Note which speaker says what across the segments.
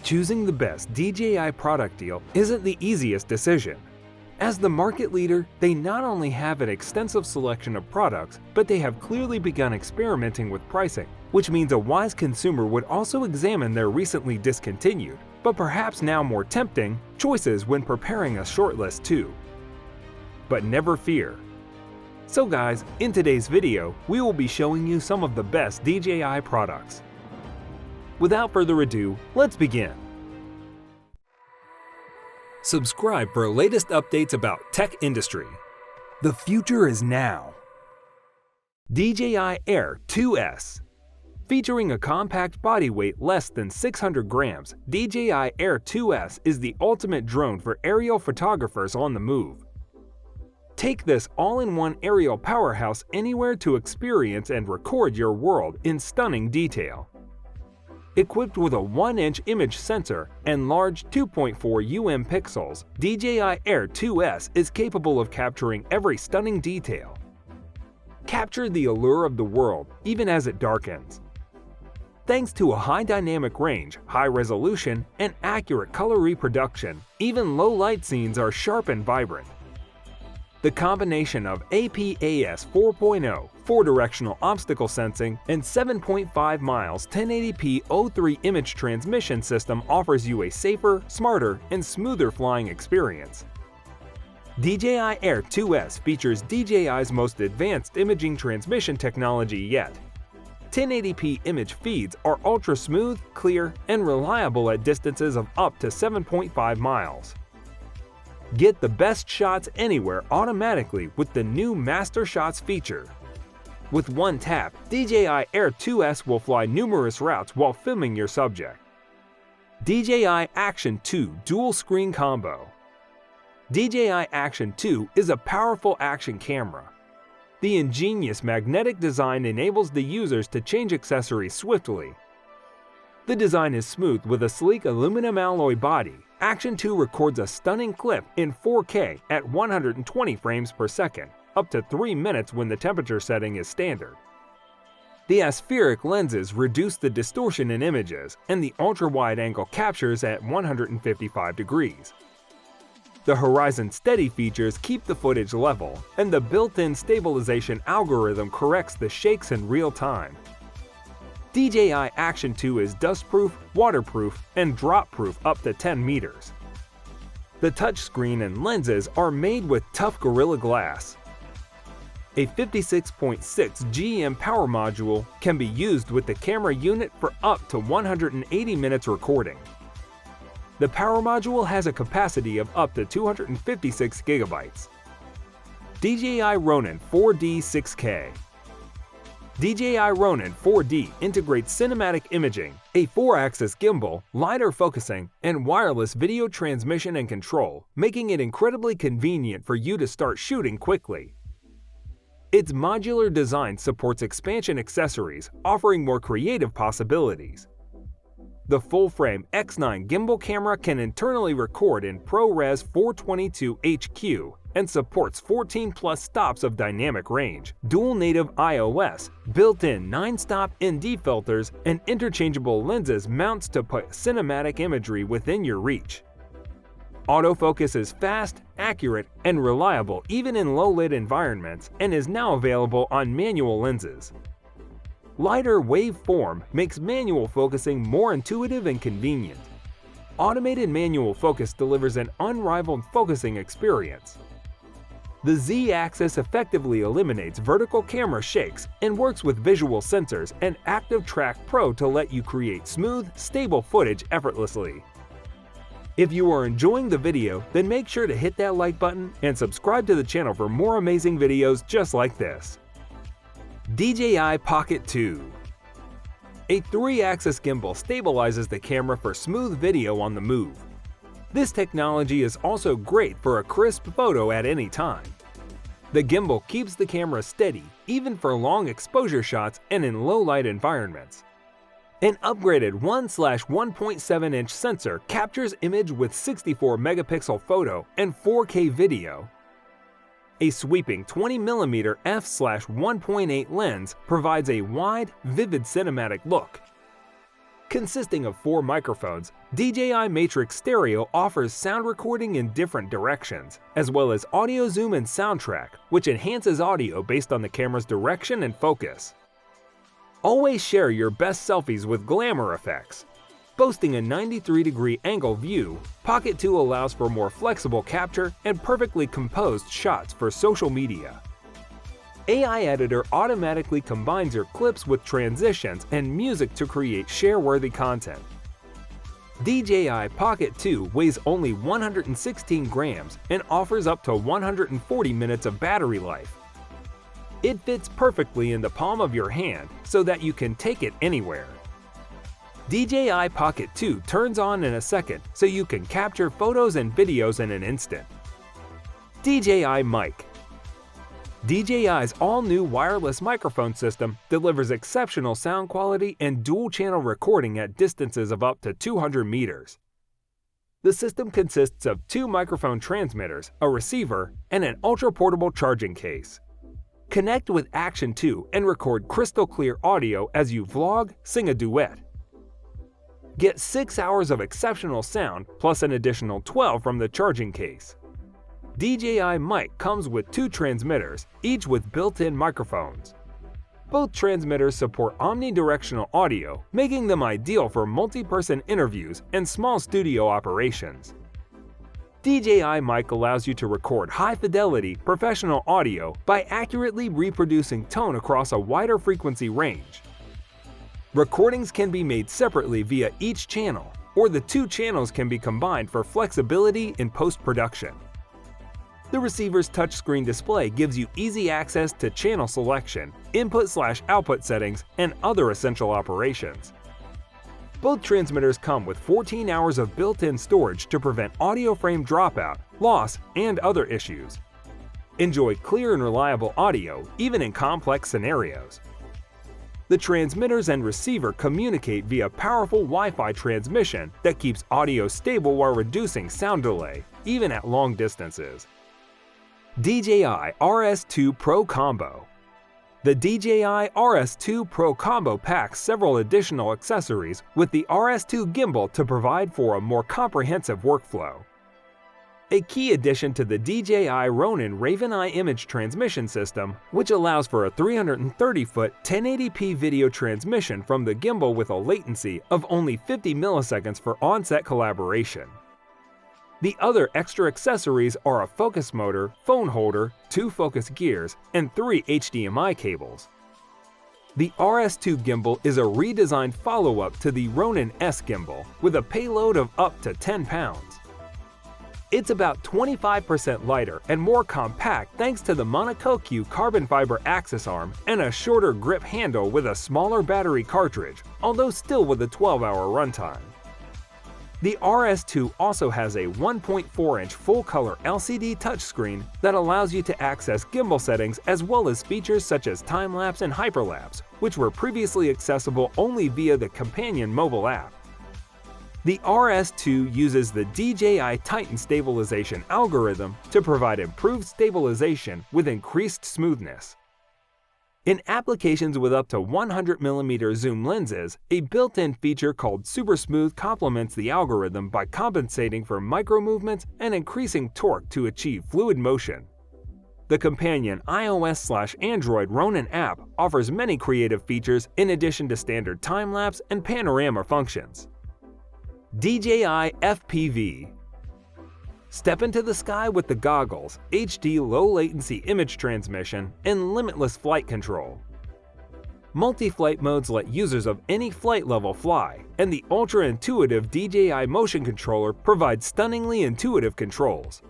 Speaker 1: Choosing the best DJI product deal isn't the easiest decision. As the market leader, they not only have an extensive selection of products, but they have clearly begun experimenting with pricing, which means a wise consumer would also examine their recently discontinued, but perhaps now more tempting, choices when preparing a shortlist too. But never fear. So guys, in today's video, we will be showing you some of the best DJI products. Without further ado, let's begin. Subscribe for latest updates about tech industry. The future is now. DJI Air 2S. Featuring a compact body weight less than 600 grams, DJI Air 2S is the ultimate drone for aerial photographers on the move. Take this all-in-one aerial powerhouse anywhere to experience and record your world in stunning detail. Equipped with a 1-inch image sensor and large 2.4 pixels, DJI Air 2S is capable of capturing every stunning detail. Capture the allure of the world even as it darkens. Thanks to a high dynamic range, high resolution, and accurate color reproduction, even low-light scenes are sharp and vibrant. The combination of APAS 4.0, 4-directional obstacle sensing, and 7.5 miles 1080p O3 image transmission system offers you a safer, smarter, and smoother flying experience. DJI Air 2S features DJI's most advanced imaging transmission technology yet. 1080p image feeds are ultra-smooth, clear, and reliable at distances of up to 7.5 miles. Get the best shots anywhere automatically with the new Master Shots feature. With one tap, DJI Air 2S will fly numerous routes while filming your subject. DJI Action 2 Dual Screen Combo. DJI Action 2 is a powerful action camera. The ingenious magnetic design enables the users to change accessories swiftly. The design is smooth with a sleek aluminum alloy body. Action 2 records a stunning clip in 4K at 120 frames per second, up to 3 minutes when the temperature setting is standard. The aspheric lenses reduce the distortion in images, and the ultra-wide angle captures at 155 degrees. The horizon steady features keep the footage level, and the built-in stabilization algorithm corrects the shakes in real time. DJI Action 2 is dustproof, waterproof, and drop-proof up to 10 meters. The touchscreen and lenses are made with tough Gorilla Glass. A 56.6 GM power module can be used with the camera unit for up to 180 minutes recording. The power module has a capacity of up to 256 gigabytes. DJI Ronin 4D 6K. DJI Ronin 4D integrates cinematic imaging, a 4-axis gimbal, LiDAR focusing, and wireless video transmission and control, making it incredibly convenient for you to start shooting quickly. Its modular design supports expansion accessories, offering more creative possibilities. The full-frame X9 gimbal camera can internally record in ProRes 422 HQ and supports 14+ stops of dynamic range, dual native iOS, built-in 9-stop ND filters, and interchangeable lenses mounts to put cinematic imagery within your reach. Autofocus is fast, accurate, and reliable even in low-lit environments and is now available on manual lenses. LiDAR waveform makes manual focusing more intuitive and convenient. Automated manual focus delivers an unrivaled focusing experience. The Z-axis effectively eliminates vertical camera shakes and works with visual sensors and Active Track Pro to let you create smooth, stable footage effortlessly. If you are enjoying the video, then make sure to hit that like button and subscribe to the channel for more amazing videos just like this. DJI Pocket 2. A 3-axis gimbal stabilizes the camera for smooth video on the move. This technology is also great for a crisp photo at any time. The gimbal keeps the camera steady, even for long exposure shots and in low-light environments. An upgraded 1/1.7-inch sensor captures image with 64-megapixel photo and 4K video. A sweeping 20mm f/1.8 lens provides a wide, vivid cinematic look. Consisting of 4 microphones, DJI Matrix Stereo offers sound recording in different directions, as well as audio zoom and soundtrack, which enhances audio based on the camera's direction and focus. Always share your best selfies with glamour effects. Boasting a 93-degree angle view, Pocket 2 allows for more flexible capture and perfectly composed shots for social media. AI Editor automatically combines your clips with transitions and music to create share-worthy content. DJI Pocket 2 weighs only 116 grams and offers up to 140 minutes of battery life. It fits perfectly in the palm of your hand so that you can take it anywhere. DJI Pocket 2 turns on in a second so you can capture photos and videos in an instant. DJI Mic. DJI's all-new wireless microphone system delivers exceptional sound quality and dual-channel recording at distances of up to 200 meters. The system consists of 2 microphone transmitters, a receiver, and an ultra-portable charging case. Connect with Action 2 and record crystal-clear audio as you vlog, sing a duet. Get 6 hours of exceptional sound plus an additional 12 from the charging case. DJI Mic comes with 2 transmitters, each with built-in microphones. Both transmitters support omnidirectional audio, making them ideal for multi-person interviews and small studio operations. DJI Mic allows you to record high-fidelity, professional audio by accurately reproducing tone across a wider frequency range. Recordings can be made separately via each channel, or the 2 channels can be combined for flexibility in post-production. The receiver's touchscreen display gives you easy access to channel selection, input/output settings, and other essential operations. Both transmitters come with 14 hours of built-in storage to prevent audio frame dropout, loss, and other issues. Enjoy clear and reliable audio, even in complex scenarios. The transmitters and receiver communicate via powerful Wi-Fi transmission that keeps audio stable while reducing sound delay, even at long distances. DJI RS2 Pro Combo. The DJI RS2 Pro Combo packs several additional accessories with the RS2 gimbal to provide for a more comprehensive workflow. A key addition to the DJI Ronin Raven-Eye image transmission system, which allows for a 330-foot 1080p video transmission from the gimbal with a latency of only 50 milliseconds for on-set collaboration. The other extra accessories are a focus motor, phone holder, 2 focus gears, and 3 HDMI cables. The RS2 gimbal is a redesigned follow-up to the Ronin S gimbal with a payload of up to 10 pounds. It's about 25% lighter and more compact thanks to the Monokoku carbon fiber axis arm and a shorter grip handle with a smaller battery cartridge, although still with a 12-hour runtime. The RS2 also has a 1.4-inch full-color LCD touchscreen that allows you to access gimbal settings as well as features such as time-lapse and hyperlapse, which were previously accessible only via the companion mobile app. The RS2 uses the DJI Titan stabilization algorithm to provide improved stabilization with increased smoothness. In applications with up to 100mm zoom lenses, a built-in feature called Super Smooth complements the algorithm by compensating for micro-movements and increasing torque to achieve fluid motion. The companion iOS/Android Ronin app offers many creative features in addition to standard time-lapse and panorama functions. DJI FPV. Step into the sky with the goggles, HD low-latency image transmission, and limitless flight control. Multi-flight modes let users of any flight level fly, and the ultra-intuitive DJI motion controller provides stunningly intuitive controls.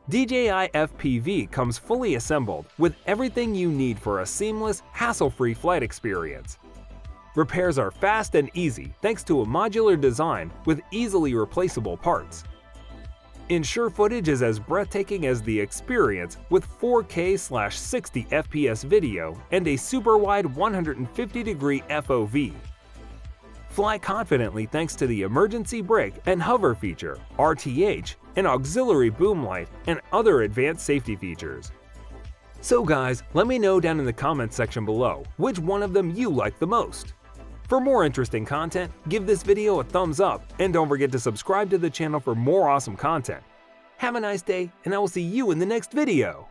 Speaker 1: DJI FPV comes fully assembled with everything you need for a seamless, hassle-free flight experience. Repairs are fast and easy thanks to a modular design with easily replaceable parts. Ensure footage is as breathtaking as the experience with 4K/60 FPS video and a super wide 150-degree FOV. Fly confidently thanks to the emergency brake and hover feature, RTH, an auxiliary boom light, and other advanced safety features. So guys, let me know down in the comments section below which one of them you like the most. For more interesting content, give this video a thumbs up and don't forget to subscribe to the channel for more awesome content. Have a nice day, and I will see you in the next video!